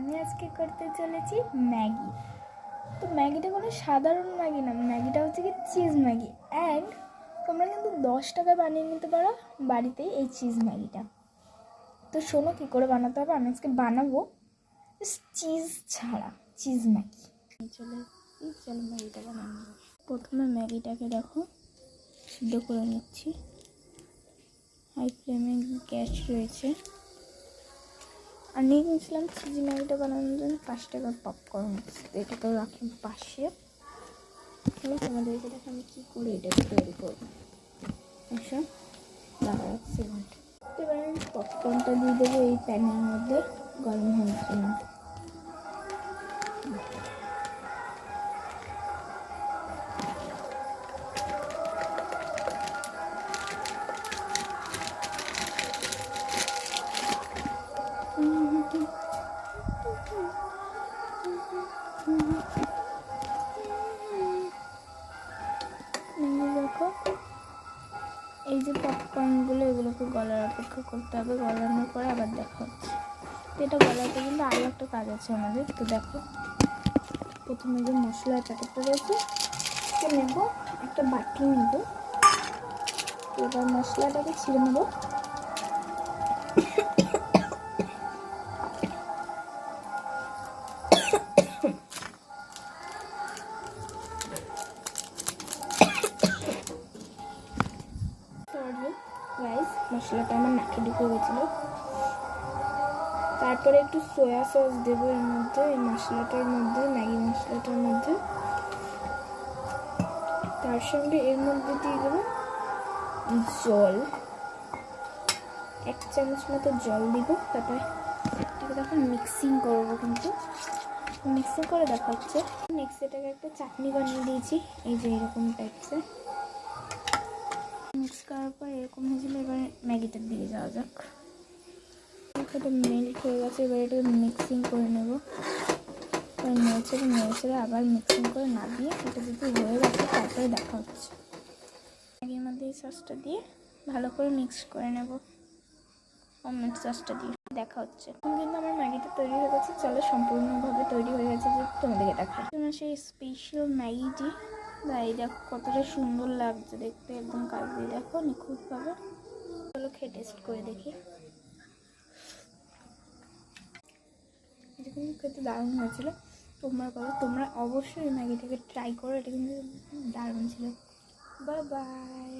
আমি আজকে করতে চলেছি ম্যাগি। তো ম্যাগিটা কোনো সাধারণ ম্যাগি না, ম্যাগিটা হচ্ছে কি চিজ ম্যাগি। অ্যান্ড তোমরা কিন্তু 10 টাকায় বানিয়ে নিতে পারো বাড়িতেই এই চিজ ম্যাগিটা। তো শোনো কী করে বানাতে হবে। আমি আজকে বানাবো চিজ ছাড়া চিজ ম্যাগি। চলো ম্যাগিটা বানানো। প্রথমে ম্যাগিটাকে দেখো সিদ্ধ করে নিচ্ছি। হাই ফ্লেমে গ্যাস রয়েছে। আর নিয়ে গেছিলাম চিজ ম্যাগিটা বানানোর জন্য 5 টাকার পপকর্ন। এটাকেও রাখলাম পাশে। তোমাদেরকে দেখো আমি কী করে এটাকে তৈরি করবো। আচ্ছা দাঁড়া 1 সেকেন্ড। এবার আমি পপকর্নটা দিয়ে দেবো এই প্যানের মধ্যে গরম হওয়ার জন্য। দেখো এই যে পপকর্নগুলো, এগুলোকে গলার অপেক্ষা করতে হবে। গলানোর পরে আবার দেখা হচ্ছে। তো এটা গলাতে কিন্তু আরও একটা কাজ আছে আমাদের। তো দেখো প্রথমে যে মশলার প্যাকেটটা রয়েছে তো নেব, একটা বাটি নেব। এবার মশলাটাকে ছিঁড়ে নেব। রাইস মশলাটা আমার নাকে ঢুকে গেছিলো। তারপরে একটু সয়া সস দেবো এর মধ্যে, এই মশলাটার মধ্যে, ম্যাগি মশলাটার মধ্যে। তার সঙ্গে এর মধ্যে দিয়ে দেবো জল, 1 চামচ মতো জল দিব। তারপরে এটাকে তখন মিক্সিং করবো, কিন্তু মিক্সিং করে দেখা হচ্ছে। নেক্সট এটাকে একটা চাটনি বানিয়ে দিয়েছি, এই যে এরকম টাইপসের। মিক্স করার পর এরকম হয়েছিল। এবার ম্যাগিটার দিকে যাওয়া যাক। এটা মেল্ট হয়ে গেছে। এবার এটাকে মিক্সিং করে নেব। নেড়ে আবার মিক্সিং করে না দিয়ে এটা যদি হয়ে গেছে তারপরে দেখা হচ্ছে। ম্যাগির মধ্যে এই সসটা দিয়ে ভালো করে মিক্স করে নেব, অমলেট সসটা দিয়ে দেখা হচ্ছে। এখন কিন্তু আমার ম্যাগিটা তৈরি হয়ে গেছে। চলো সম্পূর্ণভাবে তৈরি হয়ে গেছে যে তোমাদেরকে দেখাই। তোমার সেই স্পেশাল ম্যাগিটি তাই দেখো কতটা সুন্দর লাগছে দেখতে, একদম কাজ দিয়ে দেখো নিখুঁতভাবে। চলো খেয়ে টেস্ট করে দেখি। এটা কিন্তু খেতে দারুণ হয়েছিল। তোমরা অবশ্যই ম্যাগিটাকে ট্রাই করো, এটা কিন্তু দারুণ ছিল। Bye bye.